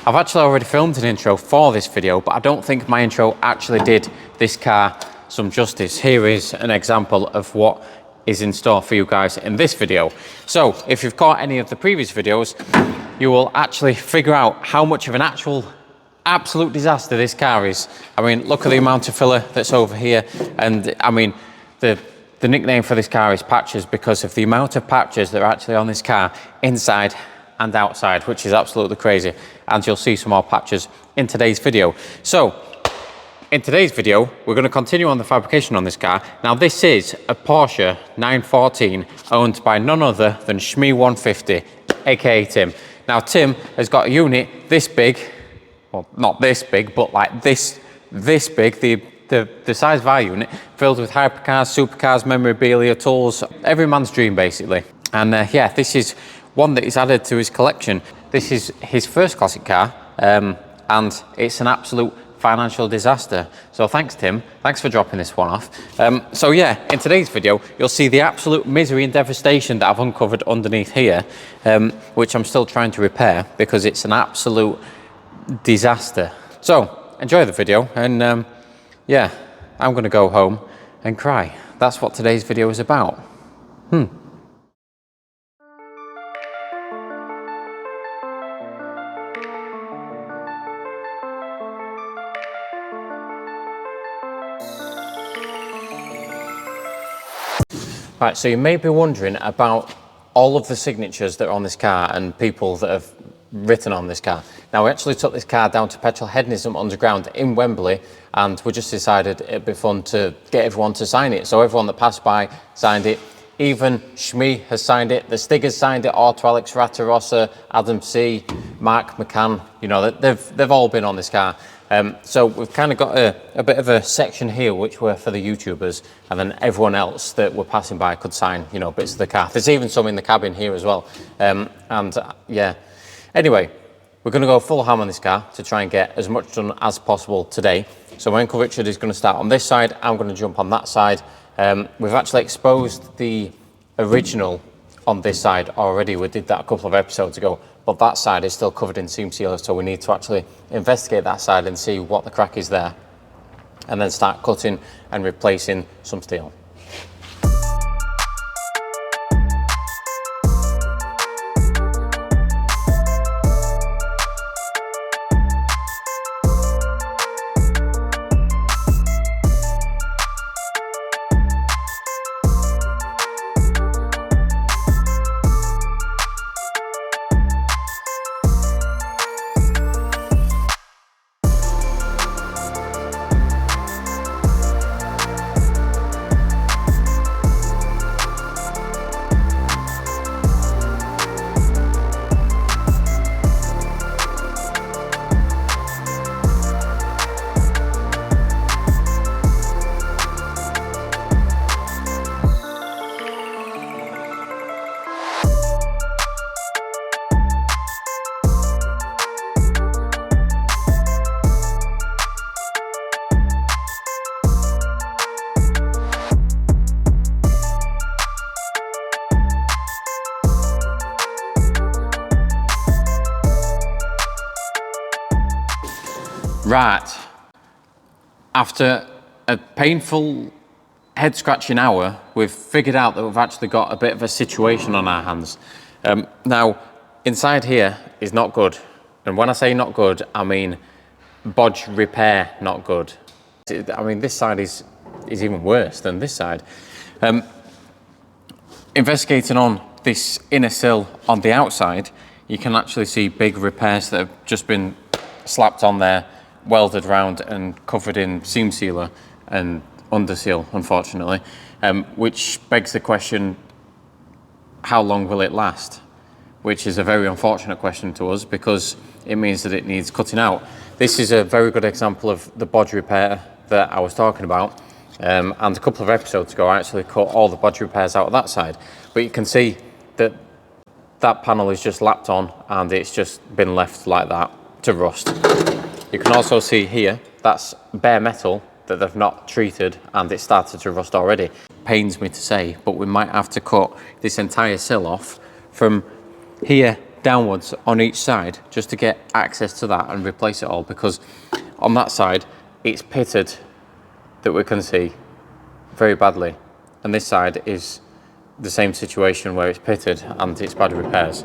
I've actually already filmed an intro for this video, but I don't think my intro actually did this car some justice. Here is an example of what is in store for you guys in this video. So if you've caught any of the previous videos, you will actually figure out how much of an absolute disaster this car is. I mean, look at the amount of filler that's over here. And I mean, the nickname for this car is Patches because of the amount of patches that are actually on this car inside and outside, which is absolutely crazy. And you'll see some more patches in today's video. So in today's video, we're going to continue on the fabrication on this car. Now, this is a Porsche 914 owned by none other than Shmee 150, aka Tim. Now, Tim has got a unit this big, well, not this big, but like this big, the size of our unit, filled with hypercars, supercars, memorabilia, tools, every man's dream, basically. And yeah, this is one that he's added to his collection. This is his first classic car, and it's an absolute financial disaster. So thanks, Tim. Thanks for dropping this one off. So yeah, in today's video, you'll see the absolute misery and devastation that I've uncovered underneath here, which I'm still trying to repair because it's an absolute disaster. So enjoy the video, and yeah, I'm gonna go home and cry. That's what today's video is about. Right, so you may be wondering about all of the signatures that are on this car and people that have written on this car. Now, we actually took this car down to Petrol Hedonism Underground in Wembley, and we just decided it'd be fun to get everyone to sign it. So everyone that passed by signed it. Even Shmee has signed it. The Stiggers signed it. Auto Alex Ratarossa, Adam C, Mark McCann. You know, they've all been on this car. So we've kind of got a bit of a section here which were for the YouTubers, and then everyone else that were passing by could sign, you know, bits of the car. There's even some in the cabin here as well. Yeah. Anyway, we're going to go full ham on this car to try and get as much done as possible today. So my Uncle Richard is going to start on this side. I'm going to jump on that side. We've actually exposed the original on this side already. We did that a couple of episodes ago, but that side is still covered in seam sealer, so we need to actually investigate that side and see what the crack is there, and then start cutting and replacing some steel. Right, after a painful head scratching hour, we've figured out that we've actually got a bit of a situation on our hands. Now, inside here is not good. And when I say not good, I mean Bodge repair not good. I mean, this side is even worse than this side. Investigating on this inner sill on the outside, you can actually see big repairs that have just been slapped on there, welded round and covered in seam sealer and under seal, unfortunately, which begs the question, how long will it last? Which is a very unfortunate question to us because it means that it needs cutting out. This is a very good example of the Bodge repair that I was talking about, and a couple of episodes ago I actually cut all the Bodge repairs out of that side, but you can see that that panel is just lapped on and it's just been left like that to rust. You can also see here, that's bare metal that they've not treated and it started to rust already. Pains me to say, but we might have to cut this entire sill off from here downwards on each side just to get access to that and replace it all, because on that side it's pitted that we can see very badly, and this side is the same situation where it's pitted and it's bad repairs.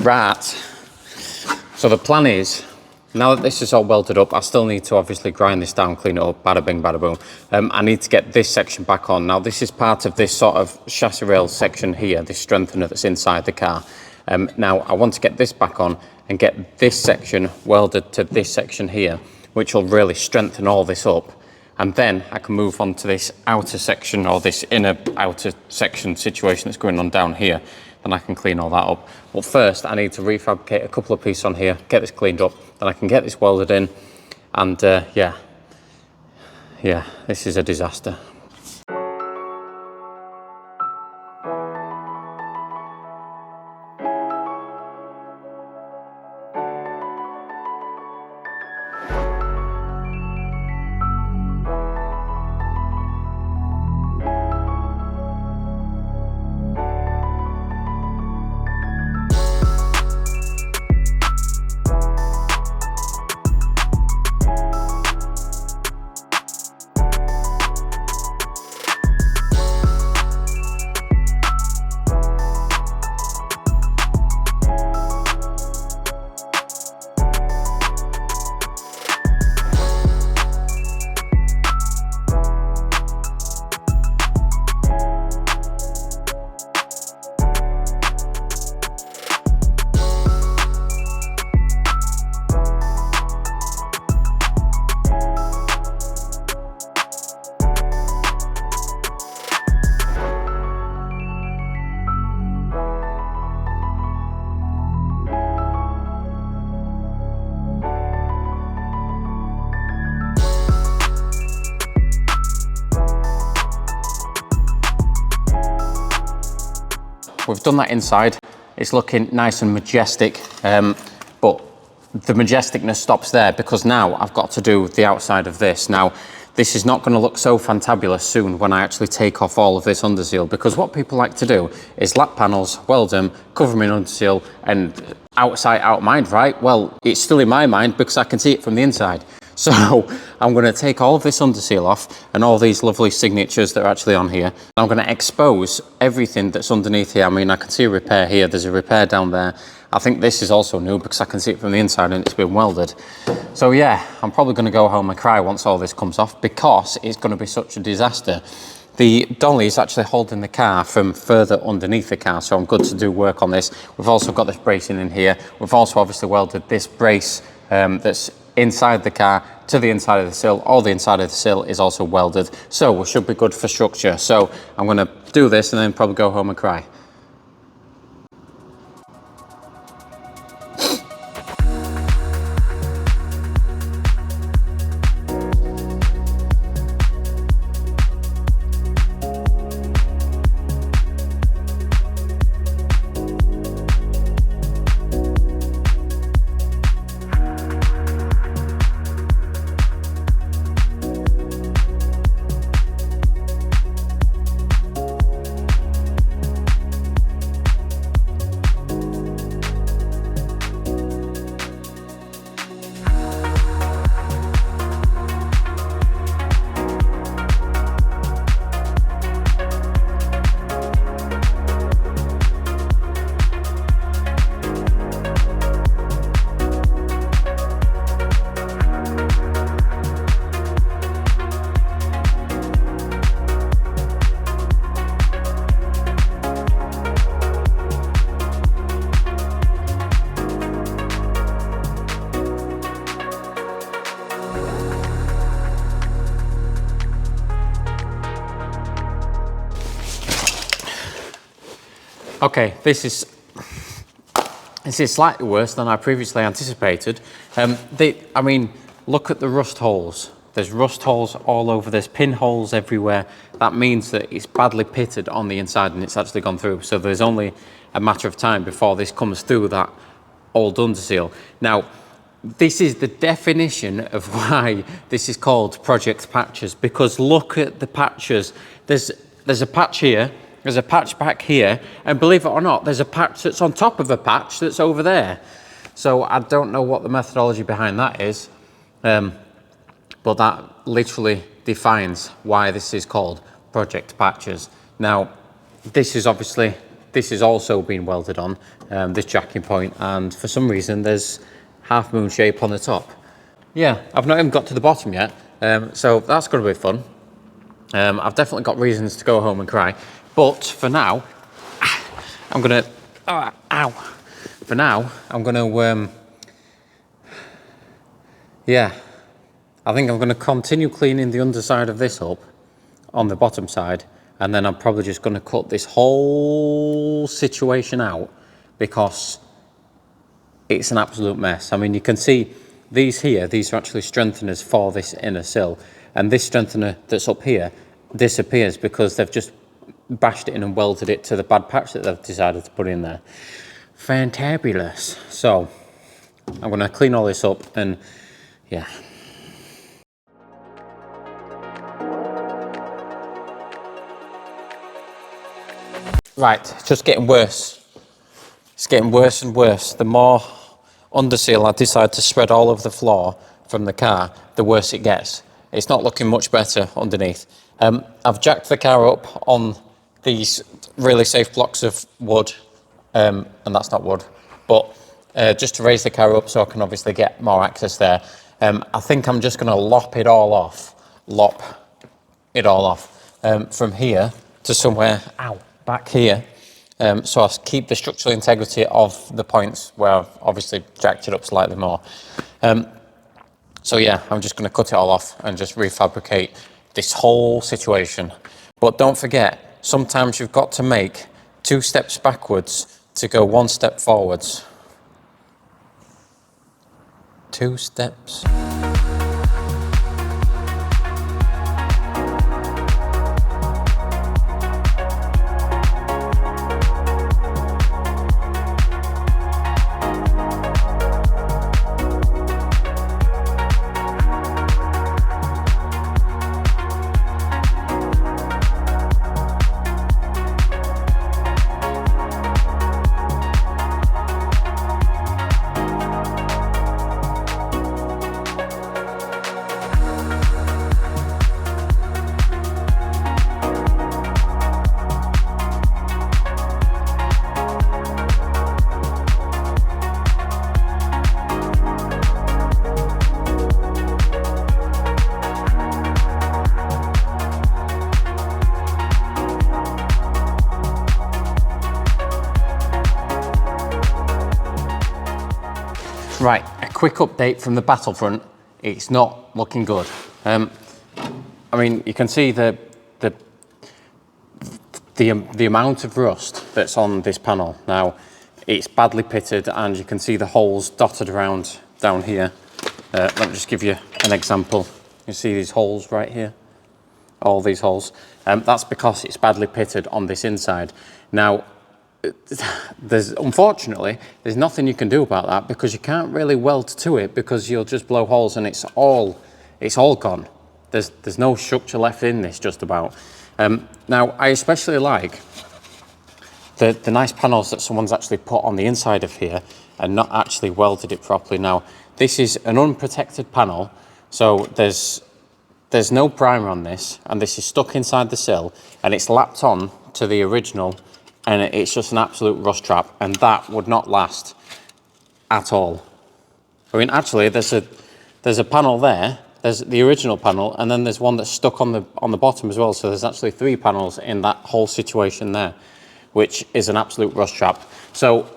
Right, so the plan is Now that this is all welded up, I still need to obviously grind this down, clean it up, bada bing, bada boom. I need to get this section back on. Now this is part of this sort of chassis rail section here, this strengthener that's inside the car. Now I want to get this back on and get this section welded to this section here, which will really strengthen all this up. And then I can move on to this outer section, or this inner outer section situation that's going on down here. Then I can clean all that up. But first I need to refabricate a couple of pieces on here, get this cleaned up, then I can get this welded in. And yeah, this is a disaster. We've done that inside. It's looking nice and majestic, but the majesticness stops there because now I've got to do the outside of this. Now, this is not going to look so fantabulous soon when I actually take off all of this underseal, because what people like to do is lap panels, weld them, cover them in underseal, and outside, out mind, right? Well, it's still in my mind because I can see it from the inside. So I'm going to take all of this underseal off and all these lovely signatures that are actually on here. I'm going to expose everything that's underneath here. I mean, I can see a repair here. There's a repair down there. I think this is also new because I can see it from the inside and it's been welded. So yeah, I'm probably going to go home and cry once all this comes off because it's going to be such a disaster. The dolly is actually holding the car from further underneath the car, so I'm good to do work on this. We've also got this bracing in here. We've also obviously welded this brace that's inside the car to the inside of the sill. All the inside of the sill is also welded, so we should be good for structure. So I'm going to do this and then probably go home and cry. Okay, this is slightly worse than I previously anticipated. I mean, look at the rust holes. There's rust holes all over, there's pinholes everywhere. That means that it's badly pitted on the inside and it's actually gone through. So there's only a matter of time before this comes through that old underseal. Now, this is the definition of why this is called project patches, because look at the patches. There's a patch here, there's a patch back here, and believe it or not, there's a patch that's on top of a patch that's over there. So I don't know what the methodology behind that is, but that literally defines why this is called project patches. Now, this is also been welded on, this jacking point, and for some reason there's half moon shape on the top. Yeah, I've not even got to the bottom yet, so that's going to be fun. I've definitely got reasons to go home and cry, but for now, I'm going to, ow. For now, I'm going to, yeah, I think I'm going to continue cleaning the underside of this up on the bottom side, and then I'm probably just going to cut this whole situation out because it's an absolute mess. I mean, you can see these here, these are actually strengtheners for this inner sill, and this strengthener that's up here disappears because they've just bashed it in and welded it to the bad patch that they've decided to put in there. Fantabulous. So I'm going to clean all this up, and yeah. Right, it's just getting worse. It's getting worse and worse. The more underseal I decide to spread all over the floor from the car, the worse it gets. It's not looking much better underneath. I've jacked the car up on these really safe blocks of wood, and that's not wood, but just to raise the car up so I can obviously get more access there. I think I'm just going to lop it all off from here to somewhere, back here. So I'll keep the structural integrity of the points where I've obviously jacked it up slightly more. So yeah, I'm just going to cut it all off and just refabricate this whole situation. But don't forget, sometimes you've got to make 2 steps backwards to go 1 step forwards. 2 steps. Right, a quick update from the Battlefront. It's not looking good. I mean, you can see the amount of rust that's on this panel. Now, it's badly pitted, and you can see the holes dotted around down here. Let me just give you an example. You see these holes right here? All these holes. That's because it's badly pitted on this inside. Now, unfortunately, there's nothing you can do about that because you can't really weld to it because you'll just blow holes and it's all gone. There's no structure left in this just about. Now, I especially like the nice panels that someone's actually put on the inside of here and not actually welded it properly. Now, this is an unprotected panel, so there's no primer on this, and this is stuck inside the sill and it's lapped on to the original, and it's just an absolute rust trap, and that would not last at all. I mean, actually, there's a panel there. There's the original panel, and then there's one that's stuck on the bottom as well. So there's actually 3 panels in that whole situation there, which is an absolute rust trap. So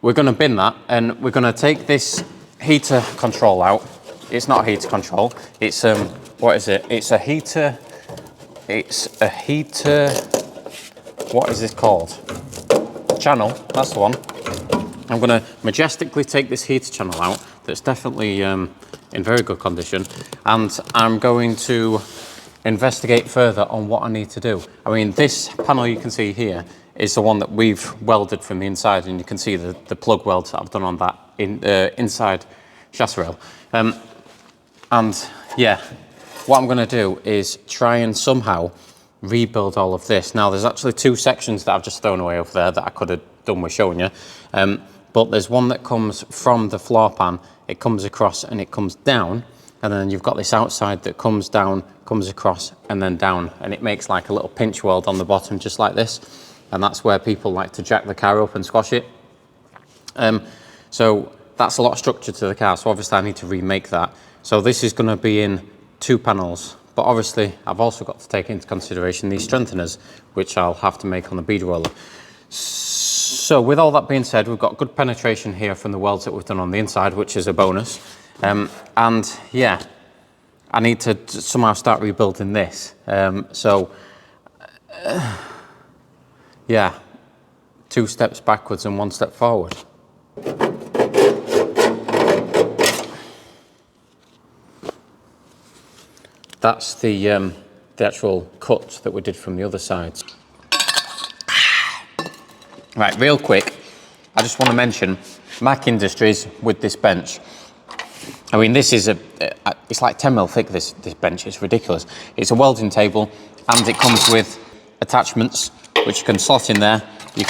we're going to bin that, and we're going to take this heater control out. It's not a heater control. It's what is it? It's a heater. It's a heater, what is this called? Channel, that's the one. I'm going to majestically take this heater channel out that's definitely in very good condition, and I'm going to investigate further on what I need to do. I mean, this panel you can see here is the one that we've welded from the inside, and you can see the plug welds that I've done on that inside chassis rail. And yeah, what I'm going to do is try and somehow rebuild all of this. Now, there's actually 2 sections that I've just thrown away over there that I could have done with showing you. But there's one that comes from the floor pan, it comes across and it comes down, and then you've got this outside that comes down, comes across and then down, and it makes like a little pinch weld on the bottom just like this, and that's where people like to jack the car up and squash it. So that's a lot of structure to the car, so obviously I need to remake that. So this is going to be in 2 panels, but obviously I've also got to take into consideration these strengtheners, which I'll have to make on the bead roller. So with all that being said, we've got good penetration here from the welds that we've done on the inside, which is a bonus. And yeah, I need to somehow start rebuilding this. Yeah, 2 steps backwards and 1 step forward. That's the actual cut that we did from the other sides. Right, real quick, I just want to mention Mac Industries with this bench. I mean, this is it's like 10mm thick, this bench, it's ridiculous. It's a welding table, and it comes with attachments, which you can slot in there. You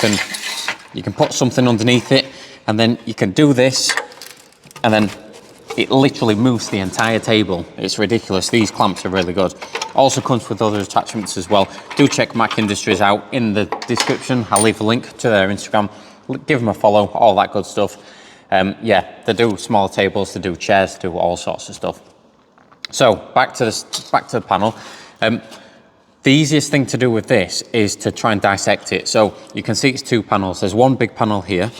can put something underneath it, and then you can do this, and then it literally moves the entire table. It's ridiculous. These clamps are really good. Also comes with other attachments as well. Do check Mac Industries out in the description. I'll leave a link to their Instagram. Give them a follow, all that good stuff. Yeah, they do small tables, they do chairs, they do all sorts of stuff. So back to the panel. The easiest thing to do with this is to try and dissect it. So you can see it's 2 panels. There's 1 big panel here,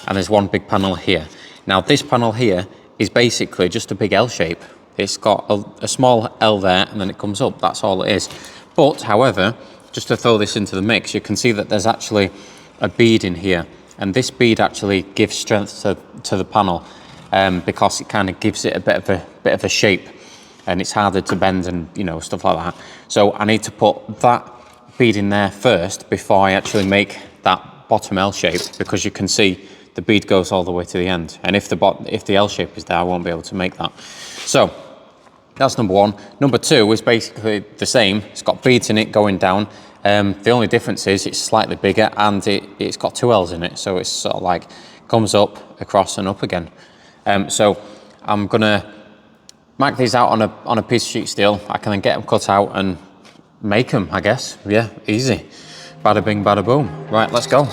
and there's 1 big panel here. Now this panel here is basically just a big L shape. It's got a small L there, and then it comes up. That's all it is. But however, just to throw this into the mix, you can see that there's actually a bead in here, and this bead actually gives strength to the panel because it kind of gives it a bit of a shape, and it's harder to bend and stuff like that. So I need to put that bead in there first before I actually make that bottom L shape, because you can see the bead goes all the way to the end, and if the L shape is there, I won't be able to make that. So that's number 1. Number 2 is basically the same. It's got beads in it going down. The only difference is it's slightly bigger, and it's got 2 L's in it, so it's sort of like comes up, across, and up again. So I'm gonna mark these out on a piece of sheet steel. I can then get them cut out and make them, I guess. Yeah, easy. Bada bing, bada boom. Right, let's go.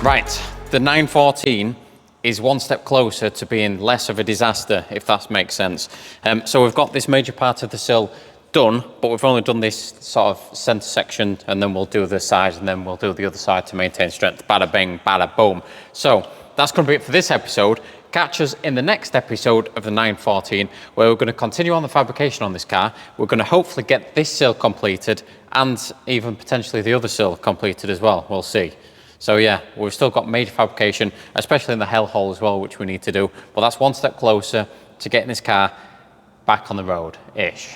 Right, the 914 is one step closer to being less of a disaster, if that makes sense. So we've got this major part of the sill done, but we've only done this sort of center section, and then we'll do the sides, and then we'll do the other side to maintain strength. Bada bing, bada boom. So that's going to be it for this episode. Catch us in the next episode of the 914, where we're going to continue on the fabrication on this car. We're going to hopefully get this sill completed, and even potentially the other sill completed as well. We'll see. So yeah, we've still got major fabrication, especially in the hell hole as well, which we need to do. But that's one step closer to getting this car back on the road-ish.